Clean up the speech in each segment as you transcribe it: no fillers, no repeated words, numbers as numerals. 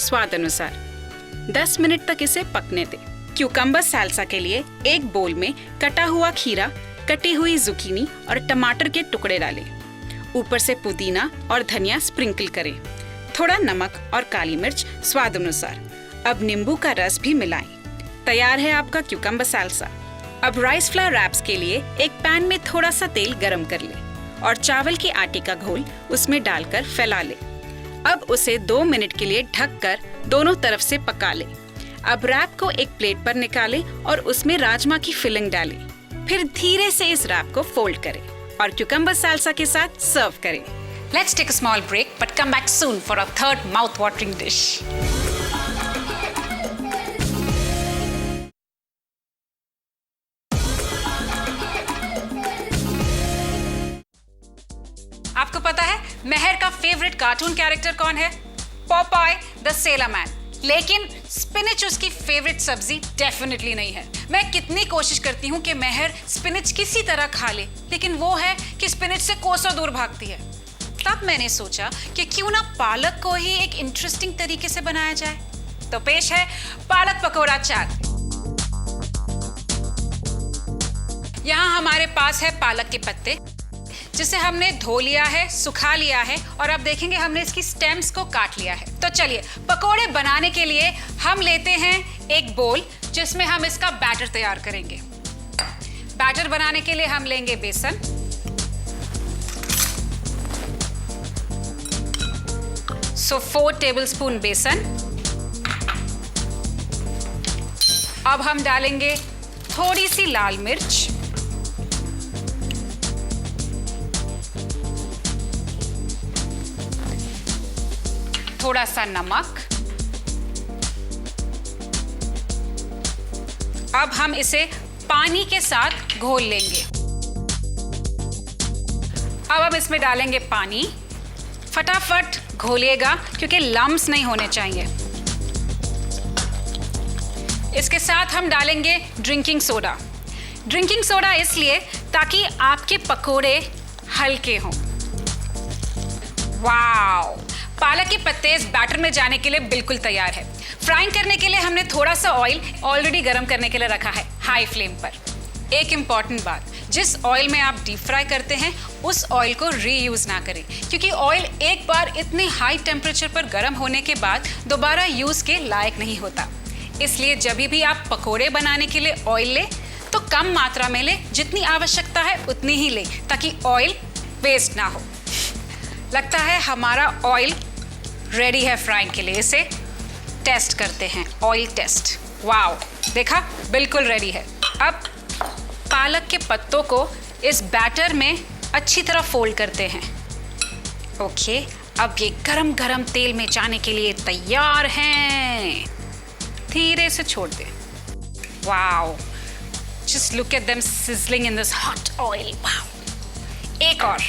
स्वाद अनुसार। 10 मिनट तक इसे पकने दें। क्यूकम्बर साल्सा के लिए एक बोल में कटा हुआ खीरा, कटी हुई जुकीनी और टमाटर के टुकड़े डालें। ऊपर से पुदीना और धनिया स्प्रिंकल करें। थोड़ा नमक और काली मिर्च स्वाद अनुसार। अब नींबू का रस भी मिलाएं। तैयार है आपका क्यूकम्बर साल्सा। अब राइस फ्लावर रैप्स के लिए एक पैन में थोड़ा सा तेल गरम कर लें और चावल के आटे का घोल उसमें डालकर फैला लें। अब उसे 2 मिनट के लिए ढककर दोनों तरफ से पका लें। अब रैप को एक प्लेट पर निकालें और उसमें राजमा की फिलिंग डालें। फिर धीरे से इस रैप को फोल्ड करें और क्यूकम्बर साल्सा के साथ सर्व करें। Let's take a small break, but come back soon for our third mouth-watering dish. आपको पता है मेहर का फेवरेट कार्टून कैरेक्टर कौन है? पॉपाय द सेलर मैन। लेकिन स्पिनिच उसकी फेवरेट सब्जी डेफिनेटली नहीं है। मैं कितनी कोशिश करती हूँ कि मेहर स्पिनिच किसी तरह खा ले, लेकिन वो है कि स्पिनिच से कोसों दूर भागती है। तब मैंने सोचा कि क्यों ना पालक को ही एक इंटरेस्टिंग तरीके से बनाया जाए। तो पेश है पालक पकौड़ा चाट। यहाँ हमारे पास है पालक के पत्ते, जिसे हमने धो लिया है, सुखा लिया है और अब देखेंगे हमने इसकी स्टेम्स को काट लिया है। तो चलिए पकोड़े बनाने के लिए हम लेते हैं एक बोल, जिसमें हम इसका बैटर तैयार करेंगे। बैटर बनाने के लिए हम लेंगे बेसन, सो 4 टेबलस्पून बेसन। अब हम डालेंगे थोड़ी सी लाल मिर्च, थोड़ा सा नमक। अब हम इसे पानी के साथ घोल लेंगे। अब हम इसमें डालेंगे पानी। फटाफट घोलिएगा क्योंकि लम्स नहीं होने चाहिए। इसके साथ हम डालेंगे ड्रिंकिंग सोडा। ड्रिंकिंग सोडा इसलिए ताकि आपके पकोड़े हल्के हों। वाओ! पालक के पत्ते इस बैटर में जाने के लिए बिल्कुल तैयार है। फ्राइंग करने के लिए हमने थोड़ा सा ऑयल ऑलरेडी गर्म करने के लिए रखा है हाई फ्लेम पर। एक इम्पॉर्टेंट बात, जिस ऑयल में आप डीप फ्राई करते हैं उस ऑयल को रीयूज ना करें, क्योंकि ऑयल एक बार इतने हाई टेम्परेचर पर गर्म होने के बाद दोबारा यूज के लायक नहीं होता। इसलिए जब भी आप पकोड़े बनाने के लिए ऑयल लें तो कम मात्रा में लें, जितनी आवश्यकता है उतनी ही लें ताकि ऑयल वेस्ट ना हो। लगता है हमारा ऑयल रेडी है फ्राइंग के लिए। इसे टेस्ट करते हैं, ऑयल टेस्ट। वाओ, देखा, बिल्कुल रेडी है। अब पालक के पत्तों को इस बैटर में अच्छी तरह फोल्ड करते हैं। ओके, अब ये गरम गरम तेल में जाने के लिए तैयार हैं। धीरे से छोड़ दें। Wow, just look at them sizzling in this hot oil. Wow, एक और।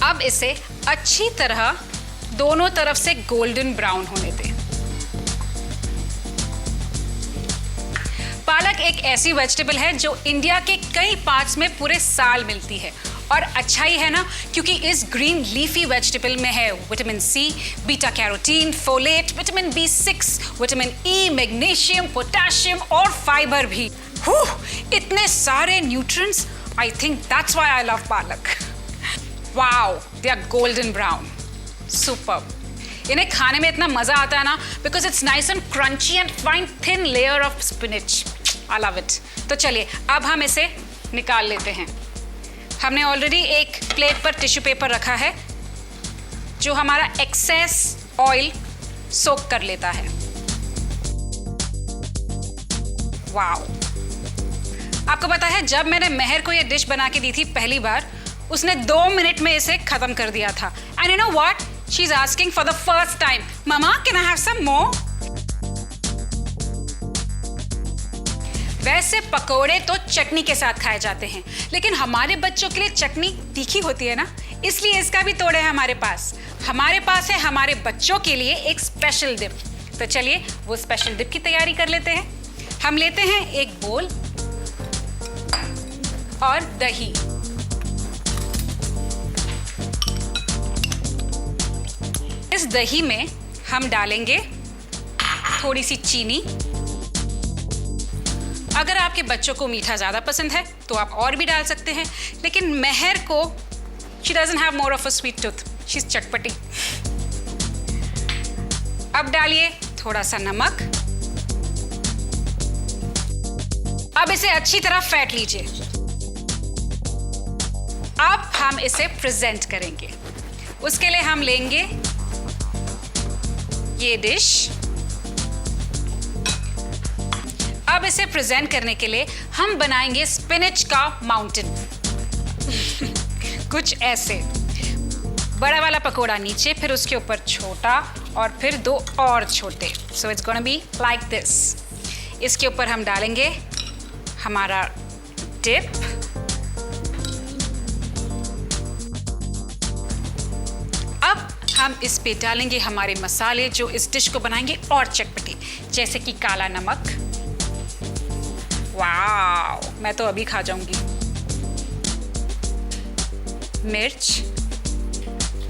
अब इसे अच्छी तरह दोनों तरफ से गोल्डन ब्राउन होने दें। पालक एक ऐसी वेजिटेबल है जो इंडिया के कई पार्ट्स में पूरे साल मिलती है और अच्छा ही है ना, क्योंकि इस ग्रीन लीफी वेजिटेबल में है vitamin C, beta carotene, folate, vitamin B6, vitamin E, magnesium, potassium और फाइबर भी। इतने सारे nutrients. I think that's why I love palak. Wow, they are golden brown. Superb. इन्हें खाने में इतना मजा आता है ना, because it's nice and crunchy and fine thin layer of spinach. I love it. तो चलिए अब हम इसे निकाल लेते हैं। हमने ऑलरेडी एक प्लेट पर टिश्यू पेपर रखा है जो हमारा एक्सेस ऑयल सोक कर लेता है। वाओ! आपको पता है जब मैंने मेहर को ये डिश बना के दी थी पहली बार, उसने 2 मिनट में इसे खत्म कर दिया था। And you know what, she is asking for the first time, mama can I have some more? वैसे पकोड़े तो चटनी के साथ खाए जाते हैं, लेकिन हमारे बच्चों के लिए चटनी तीखी होती है ना, इसलिए इसका भी तोड़ है हमारे पास। हमारे पास है हमारे बच्चों के लिए एक स्पेशल डिप। तो चलिए वो स्पेशल डिप की तैयारी कर लेते हैं। हम लेते हैं एक बोल और दही। इस दही में हम डालेंगे थोड़ी सी चीनी। अगर आपके बच्चों को मीठा ज़्यादा पसंद है तो आप और भी डाल सकते हैं, लेकिन मेहर को she doesn't have more of a sweet tooth, she is चटपटी। अब डालिए थोड़ा सा नमक। अब इसे अच्छी तरह फेंट लीजिए। अब हम इसे प्रेजेंट करेंगे। उसके लिए हम लेंगे ये डिश। अब इसे प्रेजेंट करने के लिए हम बनाएंगे स्पिनच का माउंटेन। कुछ ऐसे, बड़ा वाला पकोड़ा नीचे, फिर उसके ऊपर छोटा और फिर दो और छोटे। So it's gonna be like this. इसके ऊपर हम डालेंगे हमारा डिप। अब हम इस पे डालेंगे हमारे मसाले जो इस डिश को बनाएंगे और चटपटी, जैसे कि काला नमक। वाओ, मैं तो अभी खा जाऊंगी। मिर्च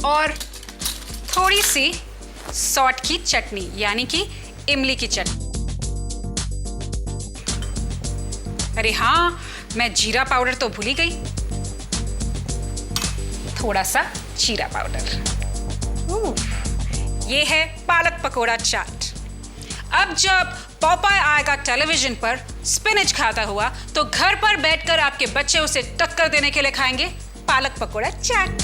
और थोड़ी सी सॉल्ट की चटनी, यानी कि इमली की चटनी। अरे हाँ, मैं जीरा पाउडर तो भूल ही गई। थोड़ा सा जीरा पाउडर। ये है पालक पकोड़ा चाट। अब जब पॉपाय आएगा टेलीविजन पर स्पिनच खाता हुआ, तो घर पर बैठकर आपके बच्चे उसे टक्कर देने के लिए खाएंगे पालक पकोड़ा चाट।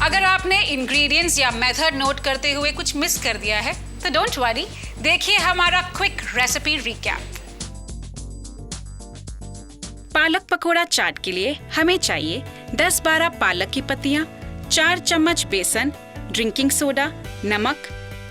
अगर आपने इंग्रेडिएंट्स या मेथड नोट करते हुए कुछ मिस कर दिया है तो डोंट वरी, देखिए हमारा क्विक रेसिपी रिकैप। पालक पकोड़ा चाट के लिए हमें चाहिए 10-12 पालक की पत्तियां, 4 चम्मच बेसन, ड्रिंकिंग सोडा, नमक,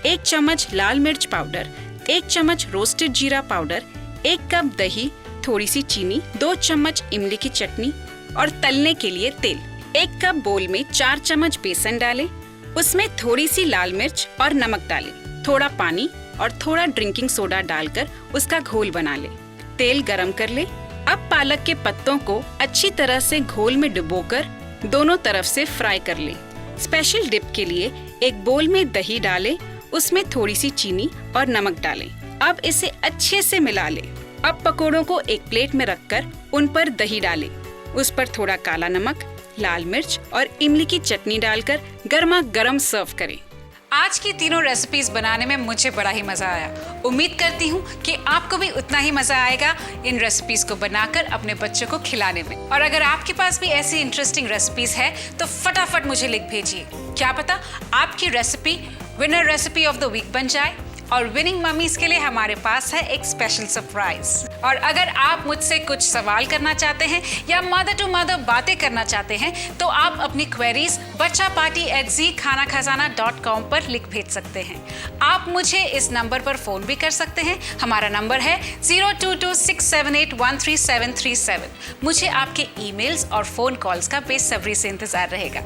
1 चम्मच लाल मिर्च पाउडर, 1 चम्मच रोस्टेड जीरा पाउडर, 1 कप दही, थोड़ी सी चीनी, 2 चम्मच इमली की चटनी और तलने के लिए तेल। 1 कप बोल में 4 चम्मच बेसन डालें, उसमें थोड़ी सी लाल मिर्च और नमक डालें, थोड़ा पानी और थोड़ा ड्रिंकिंग सोडा डालकर उसका घोल बना लें। तेल गरम कर लें। अब पालक के पत्तों को अच्छी तरह से घोल में डुबोकर दोनों तरफ से फ्राई कर लें। स्पेशल डिप के लिए एक बोल में दही डालें, उसमें थोड़ी सी चीनी और नमक डालें। अब इसे अच्छे से मिला लें। अब पकोड़ों को एक प्लेट में रखकर उन पर दही डालें, उस पर थोड़ा काला नमक, लाल मिर्च और इमली की चटनी डालकर गर्मा गर्म सर्व करें। आज की तीनों रेसिपीज बनाने में मुझे बड़ा ही मजा आया। उम्मीद करती हूँ कि आपको भी उतना ही मजा आएगा इन रेसिपीज को बनाकर अपने बच्चों को खिलाने में। और अगर आपके पास भी ऐसी इंटरेस्टिंग रेसिपीज है तो फटाफट मुझे लिख भेजिए। क्या पता आपकी recipe winner recipe of the week बन जाए। और विनिंग मम्मीज के लिए हमारे पास है एक स्पेशल सरप्राइज। और अगर आप मुझसे कुछ सवाल करना चाहते हैं या मदर टू मदर बातें करना चाहते हैं तो आप अपनी क्वेरीज bachapati@zeekhanakazana.com पर लिख भेज सकते हैं। आप मुझे इस नंबर पर फोन भी कर सकते हैं। हमारा नंबर है 022678133737। मुझे आपके ईमेल्स और फोन कॉल्स का बेसब्री से इंतजार रहेगा।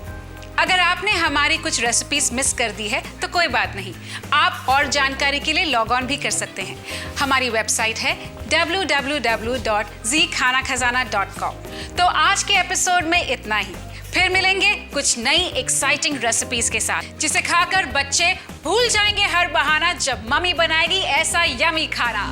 अगर आपने हमारी कुछ रेसिपीज मिस कर दी है तो कोई बात नहीं, आप और जानकारी के लिए लॉग ऑन भी कर सकते हैं। हमारी वेबसाइट है www.zeekhanakazana.com। तो आज के एपिसोड में इतना ही। फिर मिलेंगे कुछ नई एक्साइटिंग रेसिपीज के साथ, जिसे खाकर बच्चे भूल जाएंगे हर बहाना जब मम्मी बनाएगी ऐसा यमी खाना।